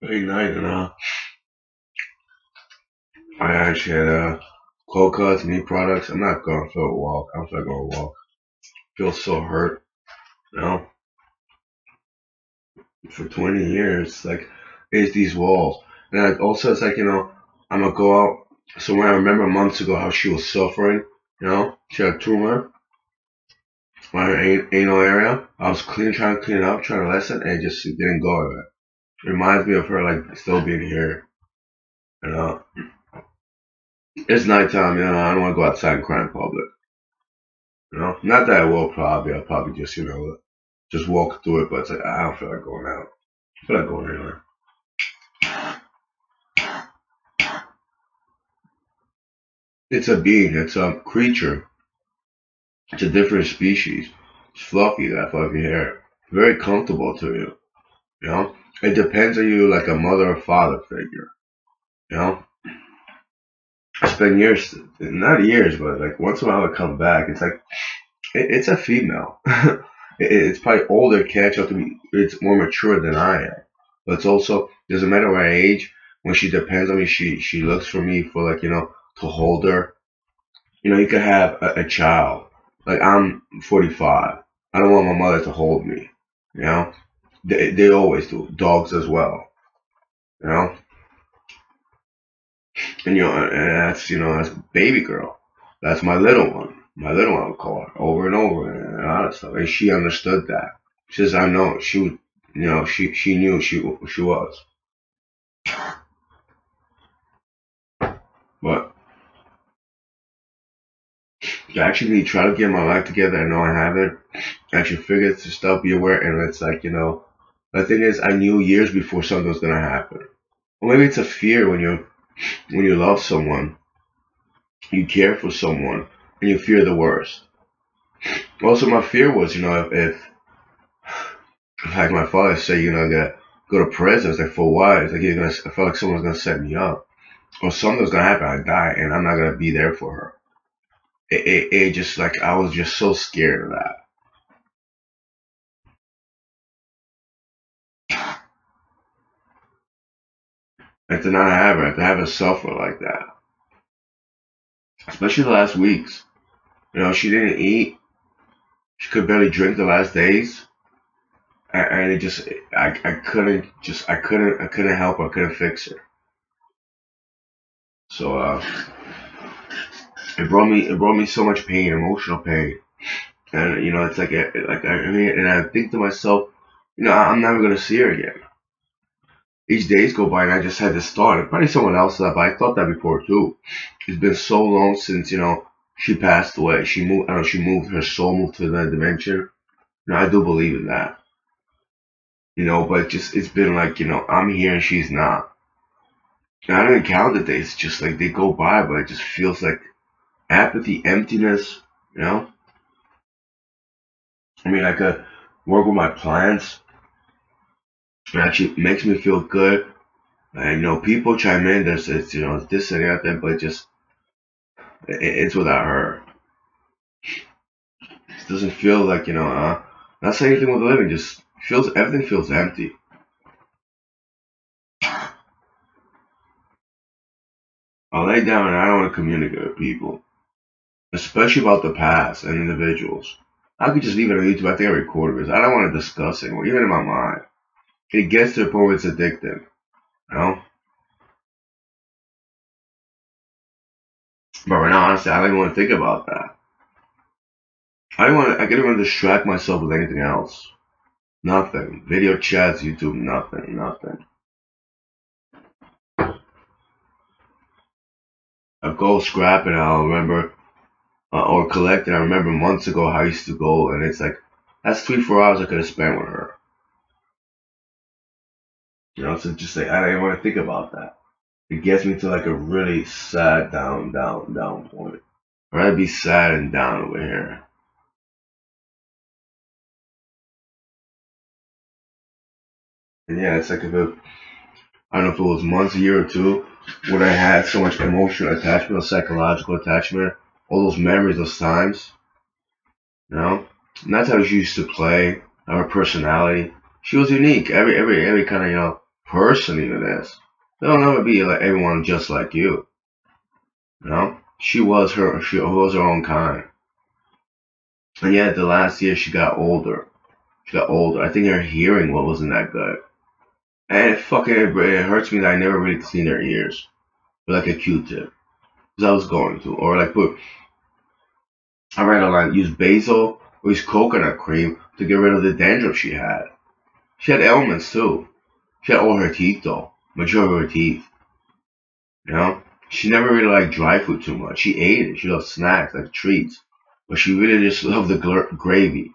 Late night, and I actually had cold cuts, meat products. I'm not going for a walk. I'm not going to walk. Feel so hurt, you know. For 20 years, like it's these walls, and like also it's like I'm gonna go out. So when I remember months ago how she was suffering, she had a tumor on her anal area. I was trying to clean it up, trying to lessen, and it didn't go away. It reminds me of her like still being here, you know. It's nighttime, I don't want to go outside and cry in public. Not that I will probably. I'll probably just, just walk through it, but it's like, I don't feel like going out. I feel like going anywhere. It's a being, it's a creature, it's a different species. It's fluffy, that fluffy hair. Very comfortable to you, you know? It depends on you like a mother or father figure, you know? I spend years, not years, but like once in a while I come back. It's like, it's a female. It's probably older, catch up to me. It's more mature than I am. But it's also doesn't matter my age. When she depends on me, she looks for me for like to hold her. You could have a child. Like I'm 45. I don't want my mother to hold me. You know, they always do. Dogs as well. You know, and that's that's baby girl. That's my little one. My little one, I would call her over and over and all that stuff. And she understood that. She says, I know. She would, she knew she was. But to actually try to get my life together, I know I haven't. Actually figure to stuff, be aware, and it's like, the thing is, I knew years before something was gonna happen. Or maybe it's a fear when you love someone, you care for someone, and you fear the worst. Also, my fear was, if like my father said, gonna go to prison. It's like for what? It's like I felt like someone's gonna set me up, or something's gonna happen. I die, and I'm not gonna be there for her. It just like I was just so scared of that. And to not have her, to have her suffer like that, especially the last weeks. She didn't eat. She could barely drink the last days, and it just I couldn't help her. I couldn't fix her. So it brought me so much pain, emotional pain, and it's like I mean, and I think to myself, I'm never gonna see her again. Each days go by, and I just had this thought, and probably someone else thought, but I thought that before too. It's been so long since she passed away. She moved. I don't know. She moved. Her soul moved to another dimension. I do believe in that. But just it's been like I'm here and she's not. And I don't even count the days. It's just like they go by, but it just feels like apathy, emptiness. You know. I mean, I could work with my plants. It actually makes me feel good. And people chime in. There's it's it's this and that, but it's without her. It doesn't feel like not saying anything with the living. Just feels everything feels empty. I lay down and I don't want to communicate with people, especially about the past and individuals. I could just leave it on YouTube. I think I recorded this. I don't want to discuss it anymore, even in my mind. It gets to the point where it's addictive, you know. But right now, honestly, I don't even want to think about that. I don't want. I can't even distract myself with anything else. Nothing. Video chats, YouTube, nothing, nothing. I go scrap and I'll remember or collect. And I remember months ago how I used to go, and it's like that's 3 4 hours I could have spent with her. So just like I don't even want to think about that. It gets me to like a really sad down point. I'd rather be sad and down over here. And yeah, it's like if it, I don't know if it was months, a year or two, when I had so much emotional attachment or psychological attachment, all those memories, those times, you know. And that's how she used to play, her personality. She was unique. Every kind of person even is. There'll never be like everyone just like you. You know? She was her own kind. And yet the last year she got older. She got older. I think her hearing wasn't that good. And it hurts me that I never really cleaned her ears with like a Q-tip. Because I was going to. Or like I read online, use basil or use coconut cream to get rid of the dandruff she had. She had ailments too. She had all her teeth though. Majority of her teeth. You know? She never really liked dry food too much. She ate it. She loved snacks, like treats. But she really just loved the gravy.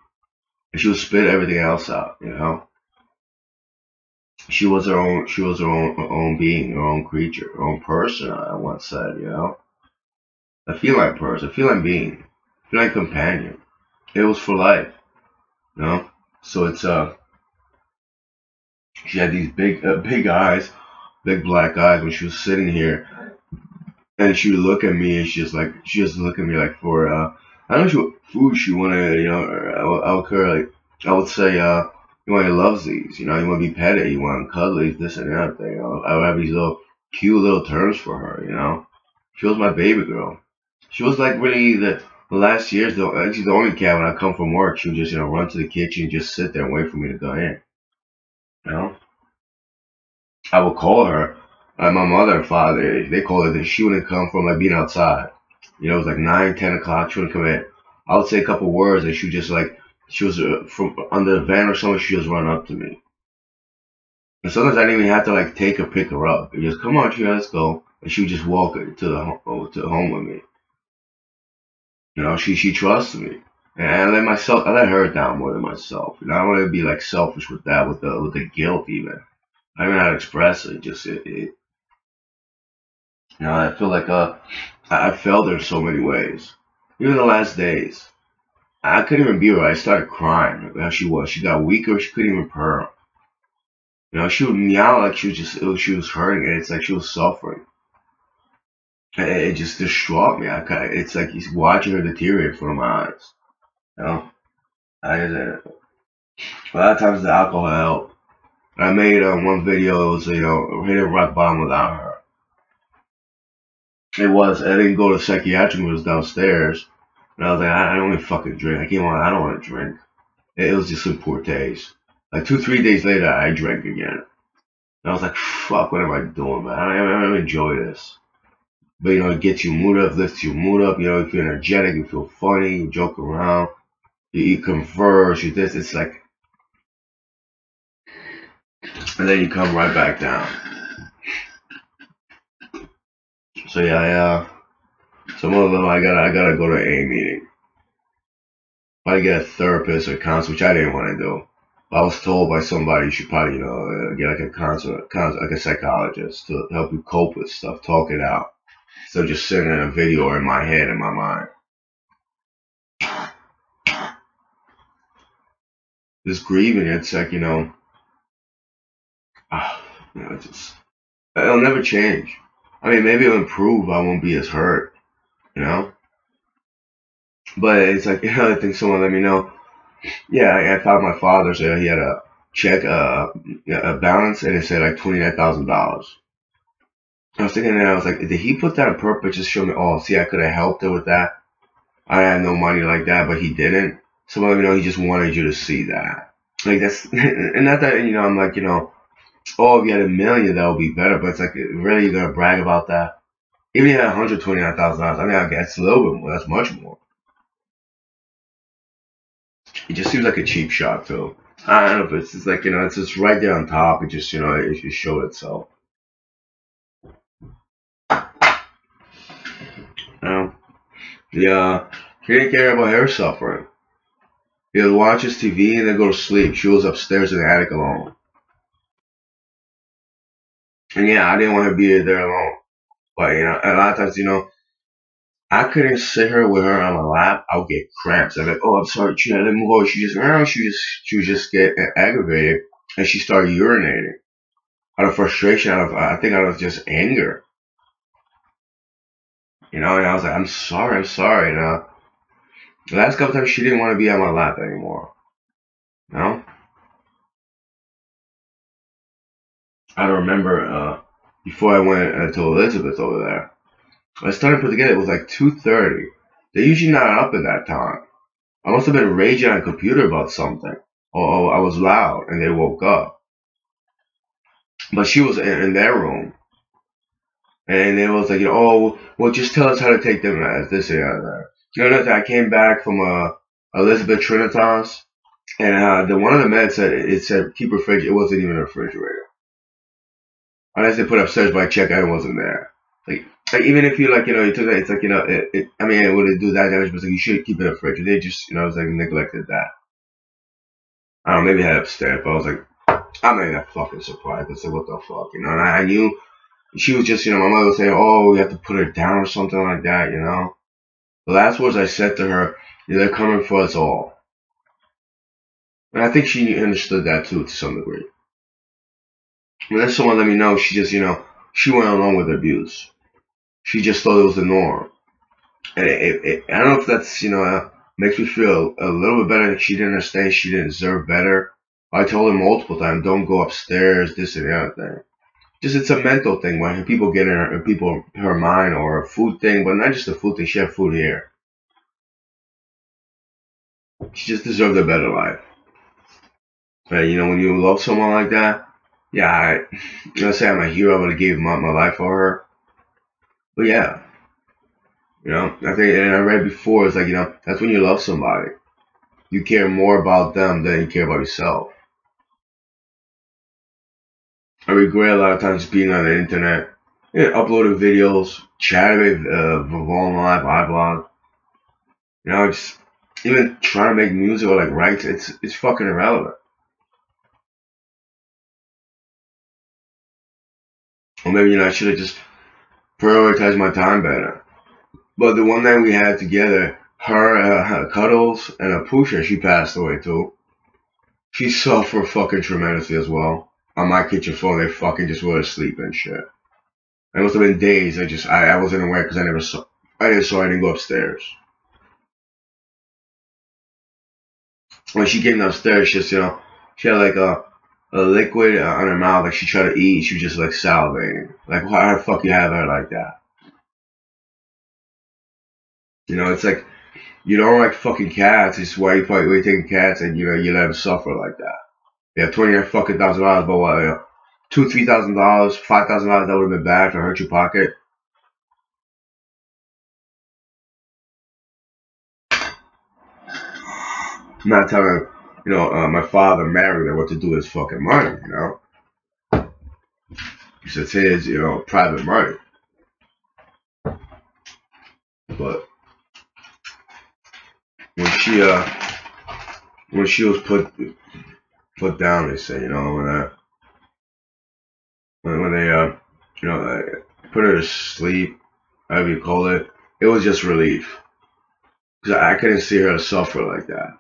And she would spit everything else out, you know? She was her own being, her own creature, her own person, I once said, you know? A feline person, a feline being, a feline companion. It was for life, you know? So she had these big eyes, big black eyes when she was sitting here, and she would look at me, and she just look at me like for, I don't know what food she wanted, you know, I would like, I would say, you want to love these, you know, you want to be petted, you want cuddly, this and that thing. I would have these little cute little terms for her, you know. She was my baby girl. She was like really the last years, though. Actually, the only cat when I come from work, she would just run to the kitchen, and just sit there and wait for me to go in. You know, I would call her. My mother and father, they called her that she wouldn't come from like being outside. You know, it was like 9, 10 o'clock. She wouldn't come in. I would say a couple words, and she would just like she was from under the van or something. She just run up to me. And sometimes I didn't even have to like take her, pick her up. You just come on, Trina, let's go. And she would just walk to the home with me. You know, she trusts me. And I let her down more than myself. You know, I don't want to be like selfish with that, with the guilt even. I don't even know how to express it. You know, I feel like I failed her in so many ways. Even the last days, I couldn't even be her. I started crying. Like how she was. She got weaker. She couldn't even purr. You know, she would meow like she was hurting, and it's like she was suffering. And it just distraught me. It's like he's watching her deteriorate in front of my eyes. You know, a lot of times the alcohol helped. I made one video. It was hitting rock bottom without her. It was. I didn't go to psychiatric. It was downstairs, and I was like, I don't even fucking drink. I don't want to drink. It was just in poor taste. Like 2, 3 days later, I drank again. And I was like, fuck, what am I doing, man? I don't enjoy this. But it gets your mood up, lifts your mood up. You know, you feel energetic, you feel funny, you joke around, you converse, you this. It's like, and then you come right back down. So yeah, some of them I gotta go to a meeting. I get a therapist or counselor, which I didn't want to do. I was told by somebody you should probably get like a counselor, like a psychologist to help you cope with stuff, talk it out. So just sitting in a video or in my head, in my mind. This grieving, it's like, it's it'll never change. I mean, maybe it'll improve. I won't be as hurt, you know? But it's like, I think someone let me know. Yeah, I found my father, so he had a check, a balance, and it said like $29,000. I was thinking, and I was like, did he put that on purpose? Just show me, oh, see, I could have helped her with that. I had no money like that, but he didn't. So let me know he just wanted you to see that. Like that's, and not that I'm like oh, if you had a million, that would be better. But it's like, really, you're gonna brag about that? Even if you had $129,000, I mean, I guess a little bit more. That's much more. It just seems like a cheap shot, too. I don't know, but it's just like it's just right there on top. It just it just showed itself. Yeah, he didn't care about her suffering. He would watch his TV and then go to sleep. She was upstairs in the attic alone. And yeah, I didn't want to be there alone. But a lot of times, I couldn't sit her with her on my lap. I would get cramps. I'm like, oh, I'm sorry, Trina, let me go. She would just get aggravated, and she started urinating out of frustration, out of just anger. And I was like, I'm sorry. The last couple times she didn't want to be on my lap anymore. You know? I don't remember, before I went to Elizabeth over there, I started to put together, it was like 2:30. They're usually not up at that time. I must have been raging on a computer about something. Or I was loud and they woke up. But she was in their room. And it was like, oh, well, just tell us how to take them as this and that. You know, I came back from Elizabeth Trinitas, and the one of the meds said it said keep refrigerator. It wasn't even a refrigerator. Unless they put upstairs, but I checked, I wasn't there. Like even if you like, you took that, it's like, I mean, it would do that damage, but it's like you should keep it in a fridge. They just, it was like neglected that. I don't know, maybe I had upstairs, but I was like, I'm not that fucking surprised. I said, what the fuck, and I knew she was just, my mother was saying, oh, we have to put her down or something like that. The last words I said to her, they're coming for us all. And I think she understood that too, to some degree. When then someone let me know, she just, she went along with abuse. She just thought it was the norm. And I don't know if that's, makes me feel a little bit better that she didn't understand she didn't deserve better. I told her multiple times, don't go upstairs, this and the other thing. Just it's a mental thing where people get in her mind, or a food thing, but not just a food thing. She had food here. She just deserved a better life. But when you love someone like that, yeah, say I'm a hero. I would have gave my life for her. But yeah, I think, and I read before, it's like, that's when you love somebody. You care more about them than you care about yourself. I regret a lot of times being on the internet, uploading videos, chatting with Vaughn Live, iBlog. Just even trying to make music or like write, it's fucking irrelevant. Or maybe, I should have just prioritized my time better. But the one night we had together, her Cuddles and Pusha, she passed away too. She suffered fucking tremendously as well. On my kitchen floor, they fucking just were asleep and shit. It must have been days. I wasn't aware because I didn't go upstairs. When she came downstairs, she had like a liquid on her mouth, like she tried to eat. She was just like salivating. Like, how the fuck you have her like that? It's like, you don't like fucking cats. It's why you taking cats and you let them suffer like that. You have $20,000, but what? $2,000, $3,000, $5,000 that would have been bad to hurt your pocket. I'm not telling, my father married her what to do with his fucking money, It's his, private money. But when she was put down, they say, when they put her to sleep, however you call it, it was just relief. Because I couldn't see her suffer like that,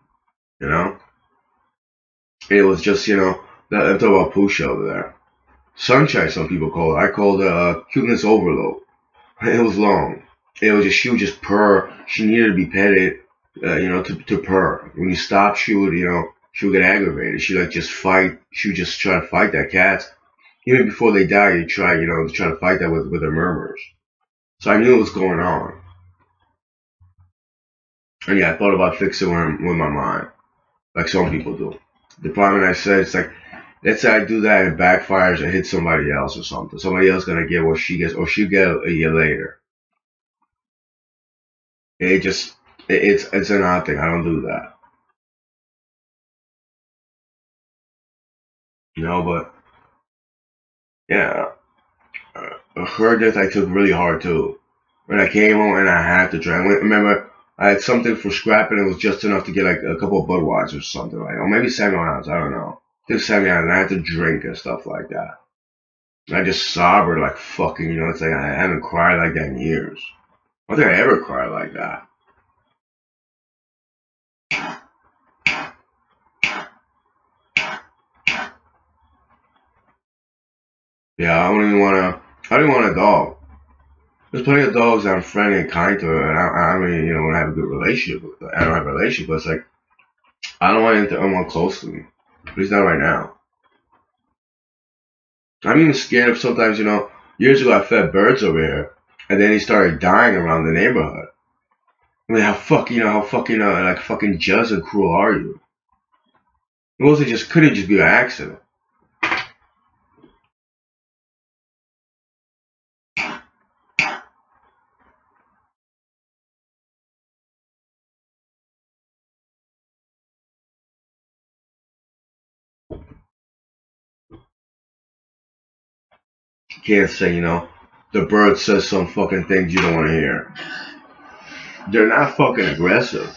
It was just, I'm talking about Pusha over there. Sunshine, some people call it. I called it cuteness overload. It was long. It was just, she would just purr. She needed to be petted, to purr. When you stop, she would get aggravated. She like just fight. She would just try to fight that cat. Even before they die, you try, to try to fight that with her murmurs. So I knew what was going on. And yeah, I thought about fixing it with my mind, like some people do. The problem, I said, it's like, let's say I do that and it backfires and hits somebody else or something. Somebody else gonna get what she gets, or she'll get a year later. It's an odd thing. I don't do that. But yeah, her death I took really hard too. When I came home and I had to drink. Remember, I had something for scrapping. It was just enough to get like a couple of Budweiser or something, like, or maybe 7 ounces. I don't know. Just 7 ounces, and I had to drink and stuff like that. And I just sobbed like fucking. It's like I haven't cried like that in years. I don't think I ever cried like that. Yeah, I didn't want a dog. There's plenty of dogs that I'm friendly and kind to, and I mean, want to have a good relationship with. I don't have a relationship, but it's like, I don't want anyone close to me. At least not right now. I'm even scared of sometimes, years ago I fed birds over here, and then they started dying around the neighborhood. I mean, how fucking, like fucking jealous and cruel are you? It wasn't just, couldn't just be an accident. You can't say, the bird says some fucking things you don't want to hear. They're not fucking aggressive.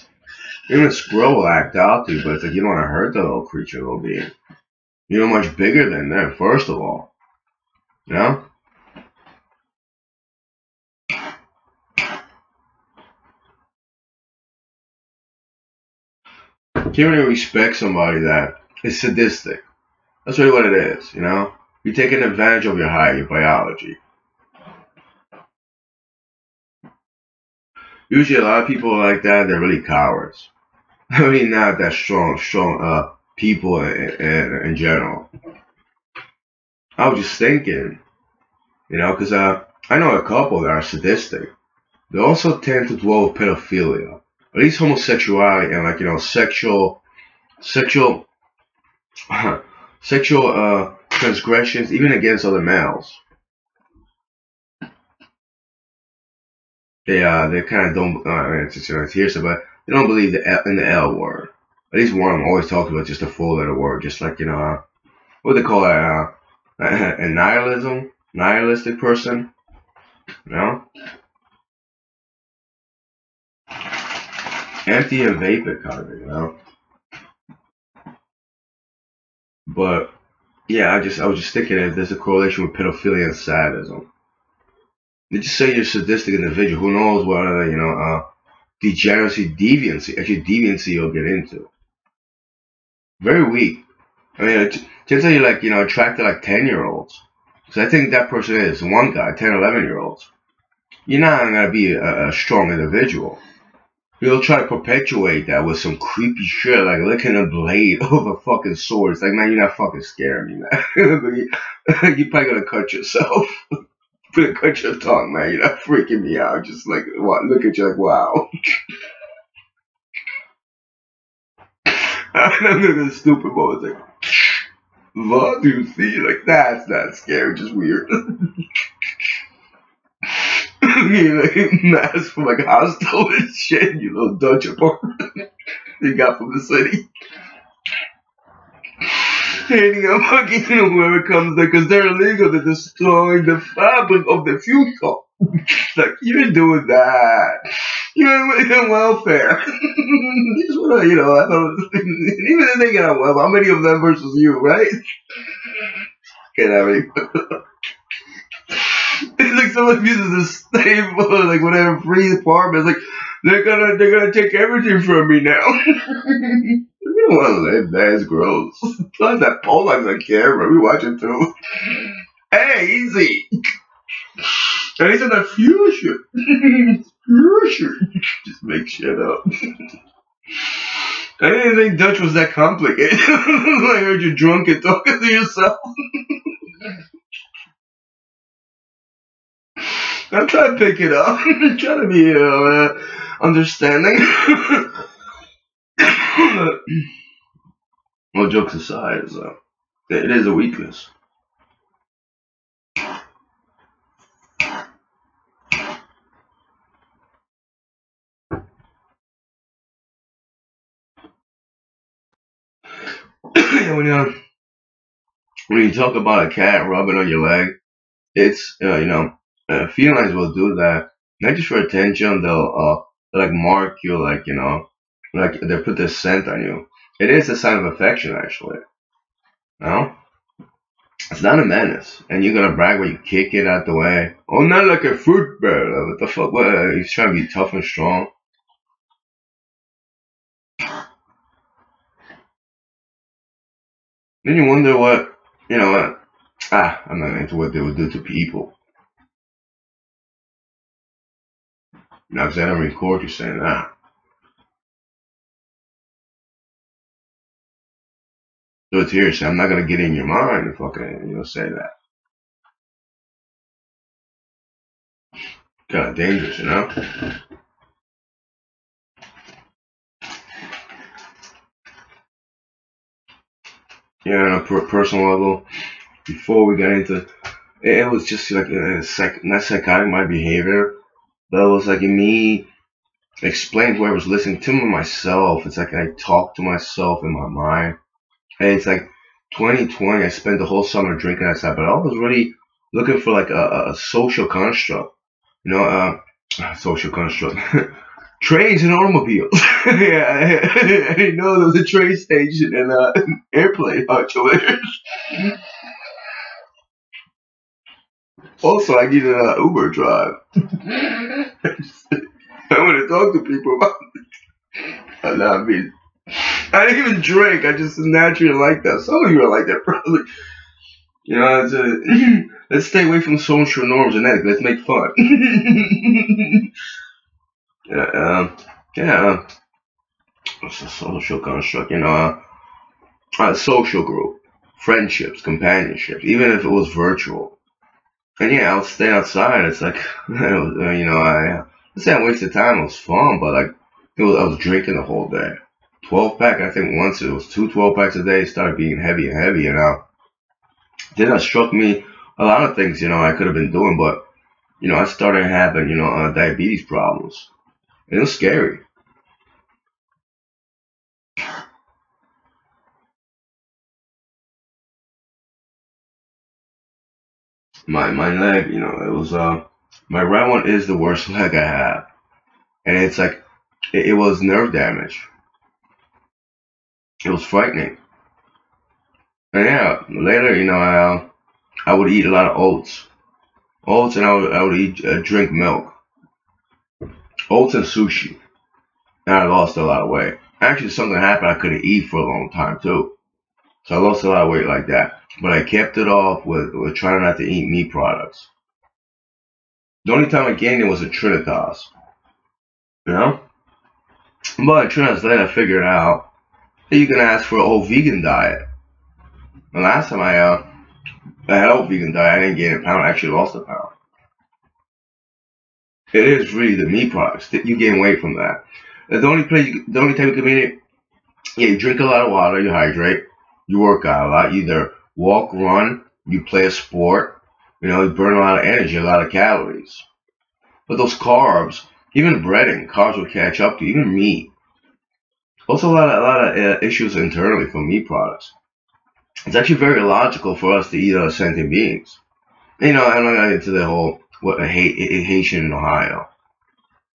Even squirrel will act out to you, but it's like you don't want to hurt the little creature, little being. You're much bigger than them, first of all. You know? Can't really respect somebody that is sadistic. That's really what it is, You're taking advantage of your height, your biology. Usually a lot of people like that, they're really cowards. I mean, not that strong, people in general. I was just thinking, because I know a couple that are sadistic. They also tend to dwell with pedophilia, at least homosexuality and sexual, sexual transgressions, even against other males. They kind of don't. It's hearsay, but they don't believe in the L word. At least one of them always talks about just a full letter word, just like what they call it, a nihilistic person, you know, empty and vapid kind of. But yeah, I was just thinking if there's a correlation with pedophilia and sadism. They just say you're a sadistic individual. Who knows what degeneracy, deviancy, actually deviancy you'll get into. Very weak. I mean, it turns out you're like, attracted like 10-year-olds. So I think that person is one guy, 10, 11-year-olds. You're not going to be a strong individual. He'll try to perpetuate that with some creepy shit, like licking a blade of a fucking sword. It's like, man, you're not fucking scaring me, man. You're probably gonna cut yourself. You're gonna cut your tongue, man. You're not freaking me out. Just like, look at you like, wow. I'm looking at stupid boy. It's like, what do you see? Like, that's not scary, just weird. You like mask from like hostel and shit, you little Dutch apartment you got from the city. Hating a fucking whoever comes there because they're illegal. They're destroying the fabric of the future. Like, you're doing that. You're in welfare. You just wanna, I don't. Even if they get on welfare, how many of them versus you, right? Get out of here. It's like someone uses a stable, like whatever free apartment. It's like they're gonna take everything from me now. We don't want to live there. It's gross. Plus that pole on the camera. We watch it too. Hey, easy. And he's in the future. Future. Just make shit up. I didn't think Dutch was that complicated. I heard you drunk and talking to yourself. I'm trying to pick it up. I'm trying to be understanding. Well, jokes aside, it is a weakness. When you talk about a cat rubbing on your leg, it's felines will do that not just for attention. They'll like mark you, like like they put their scent on you. It is a sign of affection, actually. No, it's not a menace, and you're gonna brag when you kick it out the way. Oh, not like a football. What the fuck? What? He's trying to be tough and strong. Then you wonder what what. I'm not into what they would do to people. Now, because I don't record you saying that. So it's here. So I'm not gonna get in your mind and fucking say that. Kind of dangerous, you know? Yeah, on a personal level, before we got into it was just like not psychotic my behavior, but it was like me explain whoever's listening to me myself. It's like I talk to myself in my mind. And it's like 2020. I spent the whole summer drinking outside, but I was really looking for like a social construct. You know, social construct. Trains and automobiles. Yeah, I didn't know there was a train station and an airplane actually. Also, I needed an Uber drive. I want to talk to people about it. I mean, I didn't even drink. I just naturally like that. Some of you are like that, probably. You know, let's stay away from social norms and ethics. Let's make fun. Yeah, yeah. It's a social construct. You know, a social group, friendships, companionship, even if it was virtual. And yeah, I'll stay outside. It's like, you know, let's say I wasted time. It was fun, but like, I was drinking the whole day. 12 pack, I think once it was 12 packs a day. It started being heavy and heavy, and then it struck me a lot of things, you know, I could have been doing, but you know, I started having, you know, diabetes problems. And it was scary. My leg, you know, it was my right one is the worst leg I have, and it's like it was nerve damage. It was frightening. And yeah, later, you know, I would eat a lot of oats, and I would eat drink milk, oats and sushi, and I lost a lot of weight. Actually, something happened I couldn't eat for a long time too, so I lost a lot of weight like that. But I kept it off with trying not to eat meat products. The only time I gained it was at Trinitas, you know. But at Trinitas later, I figured out that you can ask for a whole vegan diet. The last time I had a whole vegan diet, I didn't gain a pound. I actually lost a pound. It is really the meat products that you gain weight from that. The only time you can eat it, yeah, you drink a lot of water, you hydrate, you work out a lot, you either walk, run, you play a sport, you know, you burn a lot of energy, a lot of calories. But those carbs, even breading, carbs will catch up to you, even meat. Also, a lot of issues internally for meat products. It's actually very illogical for us to eat other sentient beings. You know, I'm not gonna get into the whole what a Haitian in Ohio.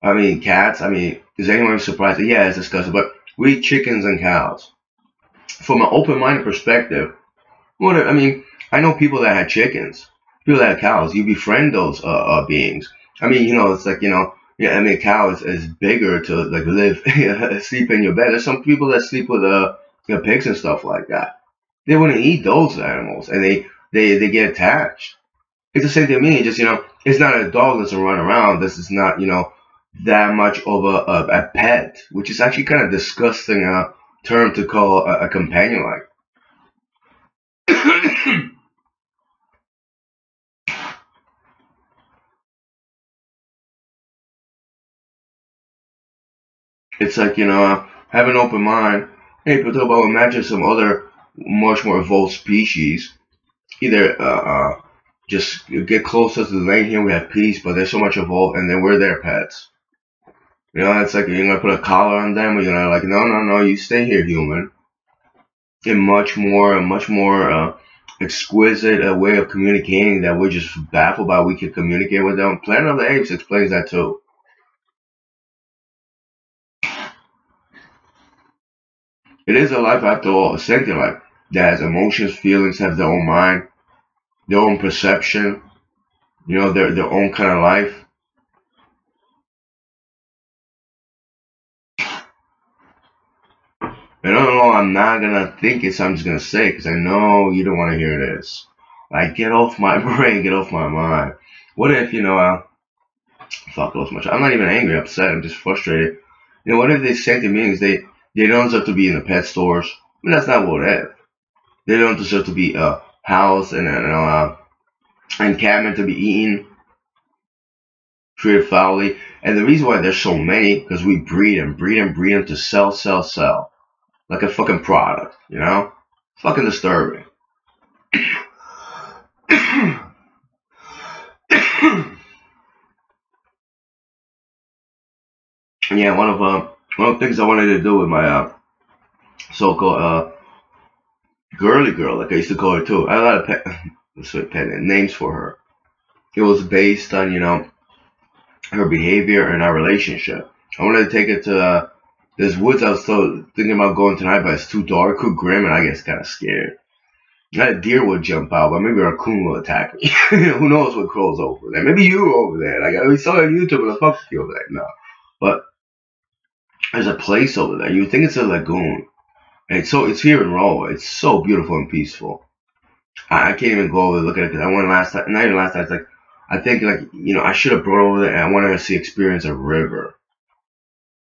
I mean, cats. I mean, is anyone surprised? Yeah, it's disgusting, but we eat chickens and cows. From an open-minded perspective, what I mean, I know people that had chickens, people that had cows. You befriend those beings. I mean, you know, it's like, you know, yeah. I mean, a cow is bigger to like live, sleep in your bed. There's some people that sleep with you know, pigs and stuff like that. They wouldn't eat those animals, and they get attached. It's the same thing to me. Just, you know, it's not a dog that's a run around. This is not, you know, that much of a pet, which is actually kind of disgusting term to call a companion like. It's like, you know, have an open mind. Hey, but about imagine some other much more evolved species. Either just get closer to the lane here, we have peace, but there's so much evolved, and then we're their pets. You know, it's like you're gonna put a collar on them, or you're gonna like, no, no, no, you stay here, human. A much more exquisite way of communicating that we're just baffled by. We can communicate with them. Planet of the Apes explains that too. It is a life after all, a sentient life that has emotions, feelings, have their own mind, their own perception, you know, their own kind of life. And I don't know, I'm not gonna think it, so I'm just gonna say it because I know you don't want to hear this. Like, get off my brain, get off my mind. What if, you know, fuck, lost much. I'm not even angry, upset. I'm just frustrated. You know, what if they sentient beings? They don't deserve to be in the pet stores. I mean, that's not what if. They don't deserve to be housed and catment to be eaten. treated foully. And the reason why there's so many, because we breed and breed and breed them to sell, sell, sell. Like a fucking product, you know? Fucking disturbing. Yeah, one of the things I wanted to do with my so-called girly girl, like I used to call her too. I had a lot of names for her. It was based on, you know, her behavior and our relationship. I wanted to take it to this woods. I was still thinking about going tonight, but it's too dark, too grim, and I get kind of scared. Not a deer would jump out, but maybe a raccoon will attack me. Who knows what crawls over there? Maybe you were over there. Like we saw on YouTube, and the fuck you over there. No, but there's a place over there. You think it's a lagoon, and it's here in Rolla. It's so beautiful and peaceful. I can't even go over there look at it because I went last time. Not even last time. It's like I think like you know I should have brought over there and I wanted to see experience a river,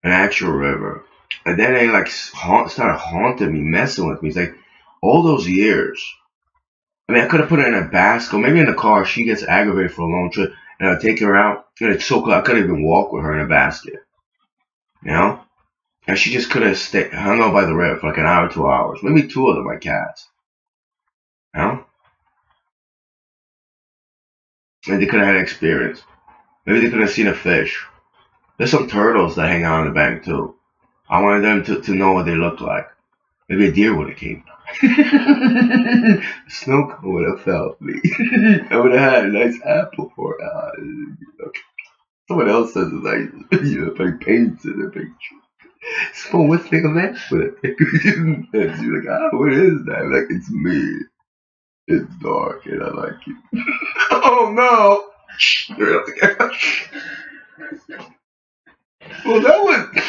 an actual river. And then they like started haunting me, messing with me. It's like all those years. I mean, I could have put her in a basket, maybe in the car. She gets aggravated for a long trip, and I'd take her out. And it's so cool. I couldn't even walk with her in a basket, you know. And she just could have hung out by the river for like an hour, 2 hours, maybe two of them, my cats, you know. And they could have had experience. Maybe they could have seen a fish. There's some turtles that hang out on the bank too. I wanted them to know what they look like. Maybe a deer would have came. Snow cone would have felt me. I would have had a nice apple for okay. Someone else says it's like you know, like paints in a picture. Small what's make a match with it? You're like, what is that? Like it's me. It's dark and I like it. Oh no! Well, that was.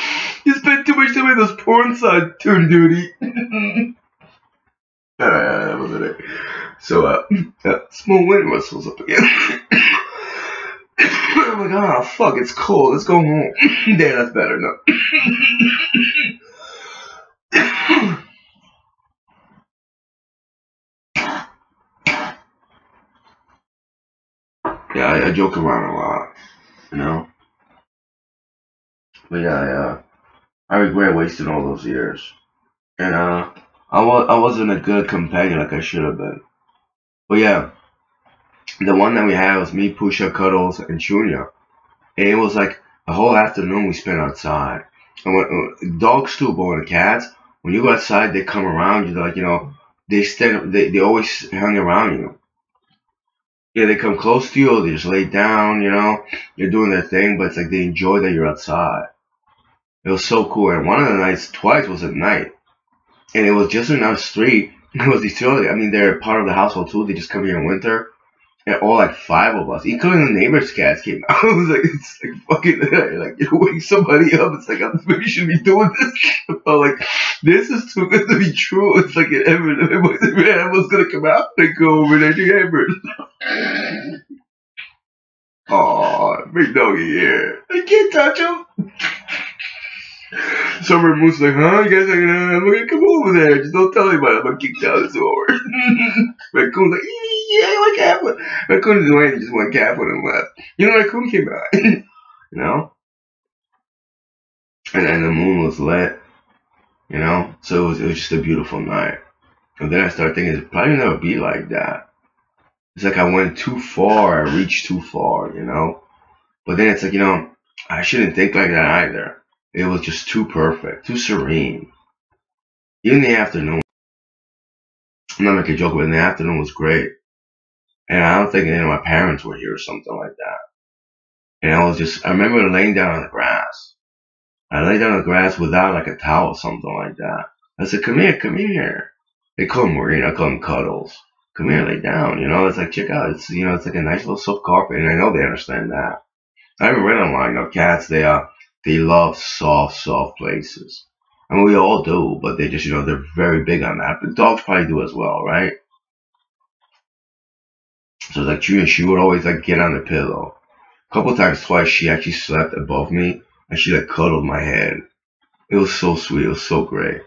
You spent too much time in those porn side tune duty. That wasn't it. So, small wind whistles up again. I'm like, oh, fuck, it's cold. Let's go home. Yeah, that's better. No. Yeah, I joke around a lot, you know? But yeah, I regret wasting all those years. And, I wasn't a good companion like I should have been. But yeah, the one that we had was me, Pusha, Cuddles, and Chunya. And it was like the whole afternoon we spent outside. And when dogs too, but when the cats, when you go outside, they come around you. They're like, you know, they always hang around you. Yeah, they come close to you, or they just lay down, you know. They're doing their thing, but it's like they enjoy that you're outside. It was so cool. And one of the nights, twice was at night. And it was just in our street. It was these two, I mean, they're part of the household too. They just come here in winter. And all like five of us, including the neighbor's cats, came out. I was like, it's like fucking, like, you wake somebody up. It's like, maybe you should be doing this. I'm like, this is too good to be true. It's like, every animal's gonna come out and go over there to neighbors. Aw, big doggy here. I can't touch him. Summer Moon's like, huh? You guys are gonna come over there. Just don't tell anybody. I'm gonna kick down the door. Raccoon's like, yeah, I want cat foot. Raccoon didn't do anything, just one cat foot and left. You know, Raccoon came out. You know? And then the moon was lit. You know? So it was just a beautiful night. And then I started thinking, it'd probably never be like that. It's like I went too far, I reached too far, you know? But then it's like, you know, I shouldn't think like that either. It was just too perfect, too serene. Even the afternoon, I'm not making a joke, but in the afternoon was great. And I don't think any of my parents were here or something like that. And I remember laying down on the grass. I lay down on the grass without like a towel or something like that. I said, come here, come here. They call him Maureen, I call him Cuddles. Come here, lay down, you know, it's like, check out, it's, you know, it's like a nice little soft carpet, and I know they understand that. I haven't read online, you know, cats, they love soft places. I mean, we all do, but they just, you know, they're very big on that. But dogs probably do as well, right? So it's like she would always like get on the pillow. A couple times, twice, she actually slept above me, and she like cuddled my head. It was so sweet, it was so great,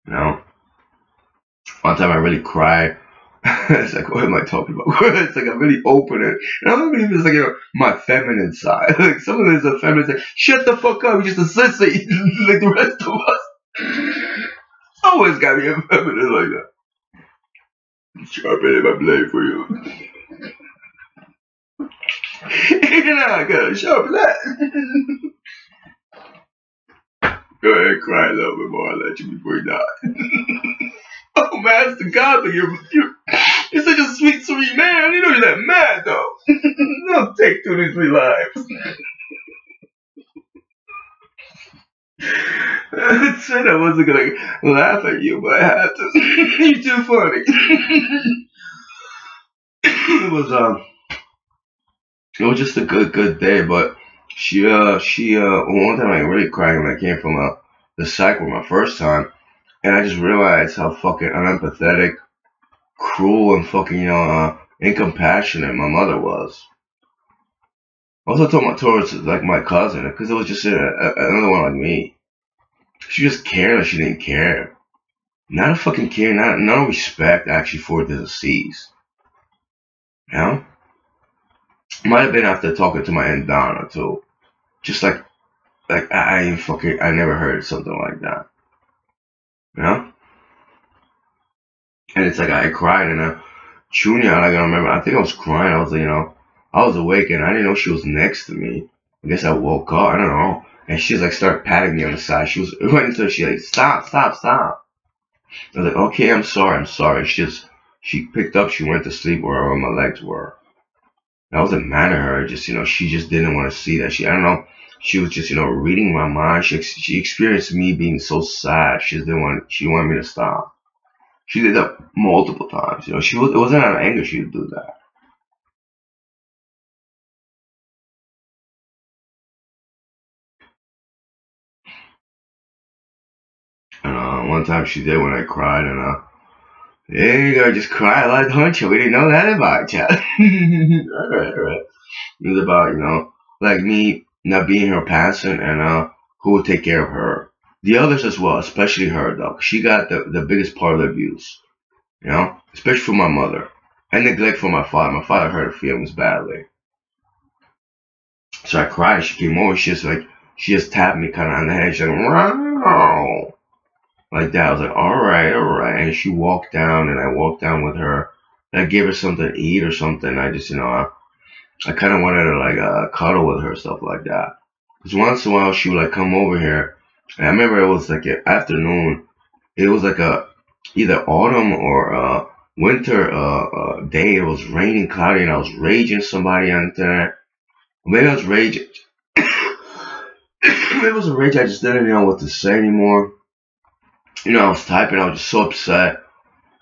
you know? One time I really cried It's like, what am I talking about? It's like I'm really open and I don't believe it's like, my feminine side. Like some of this is feminine, like, shut the fuck up, you just a sissy like the rest of us. Always gotta be a feminine like that. Sharpening my blade for you. And I gotta sharpen that. Go ahead and cry a little bit more. I'll let you before you die. Oh, Master God, but you're such a sweet, sweet man. You know you're that mad, though. Don't take 2 to 3 lives. I said I wasn't gonna laugh at you, but I had to. You're too funny. It was just a good day, but one time I really cried when I came from the cycle my first time, and I just realized how fucking unempathetic, cruel, and fucking incompassionate my mother was. I also told my towards like my cousin because it was just another one like me. She just cared like she didn't care. Not a fucking care, no respect actually for the deceased. You know? Might have been after talking to my aunt Donna too. Just like I never heard something like that. You know? And it's like I cried and Junior, like I remember, I think I was crying. I was like, I was awake and I didn't know she was next to me. I guess I woke up. I don't know. And she just like started patting me on the side. It went until she like stop. I was like, okay, I'm sorry. She picked up. She went to sleep wherever my legs were. I wasn't mad at her. Just she just didn't want to see that. I don't know. She was just reading my mind. She experienced me being so sad. She just didn't want. She wanted me to stop. She did that multiple times. It wasn't out of anger. She would do that. And one time she did when I cried, and there you go, just cry a lot, don't you? We didn't know that about you. All right. It was about like me not being her parent and who would take care of her. The others as well, especially her though. She got the biggest part of the abuse, especially from my mother. And neglect from my father. My father hurt her feelings badly. So I cried. She came over. She just tapped me kind of on the head. She's like, wow. Like that. I was like, all right. And she walked down, and I walked down with her. And I gave her something to eat or something. I just, I kind of wanted to like cuddle with her, stuff like that. Because once in a while she would like come over here. And I remember it was like an afternoon. It was like either autumn or winter day. It was raining, cloudy, and I was raging somebody on internet. Maybe I was raging. Maybe it was a rage. I just didn't know what to say anymore. I was typing. I was just so upset.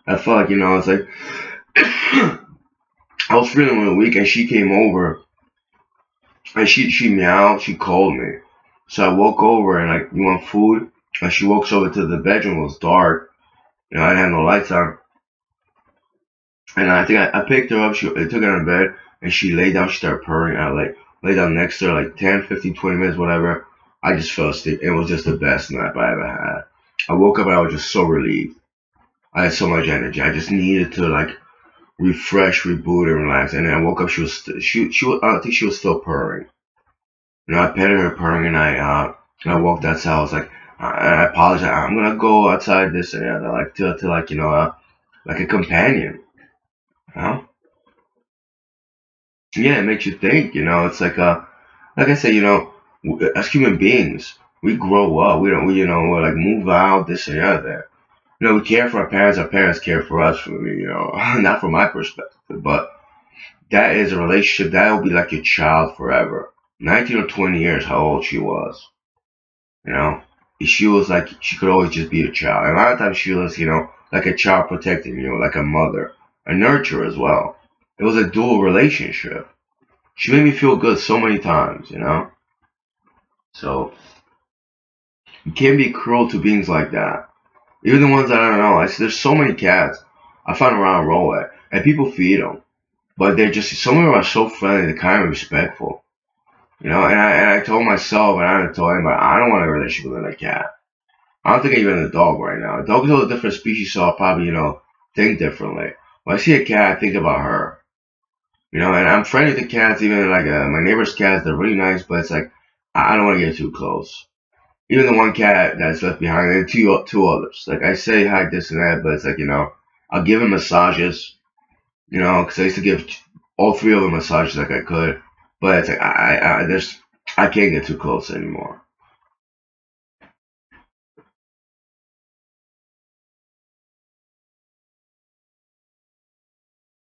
I felt like it's like I was feeling really weak, and she came over, and she meowed. She called me, so I woke over and like, you want food? And she walks over to the bedroom. It was dark. I didn't have no lights on. And I think I picked her up. I took her in bed, and she lay down. She started purring. I like lay down next to her like 10, 15, 20 minutes, whatever. I just fell asleep. It was just the best nap I ever had. I woke up and I was just so relieved. I had so much energy. I just needed to like refresh, reboot, and relax. And then I woke up. She was I think she was still purring. I petted her purring, and I walked outside. I was like, I apologize. I'm gonna go outside this and that, like to like like a companion. You know? Yeah, it makes you think. It's like I say, as human beings, we grow up. We don't, we're like move out, this and the other. We care for our parents. Our parents care for us. For me, not from my perspective, but that is a relationship that will be like your child forever. 19 or 20 years, how old she was, you know. She was like she could always just be a child. And a lot of times she was, like a child protecting you, like a mother, a nurturer as well. It was a dual relationship. She made me feel good so many times. So you can't be cruel to beings like that. Even the ones that I don't know. There's so many cats I find around Rolex, and people feed them, but they're just some of them are so friendly, they're kind of respectful. And I told myself, and I haven't told anybody, I don't want a relationship with a cat. I don't think even a dog right now. A dog is a different species, so I'll probably think differently. When I see a cat, I think about her. You know, and I'm friendly with the cats, even like my neighbor's cats, they're really nice, but it's like, I don't want to get too close. Even the one cat that's left behind, and two others. Like, I say hi, this and that, but it's like, I'll give him massages, because I used to give all three of them massages like I could. But it's like, I can't get too close anymore.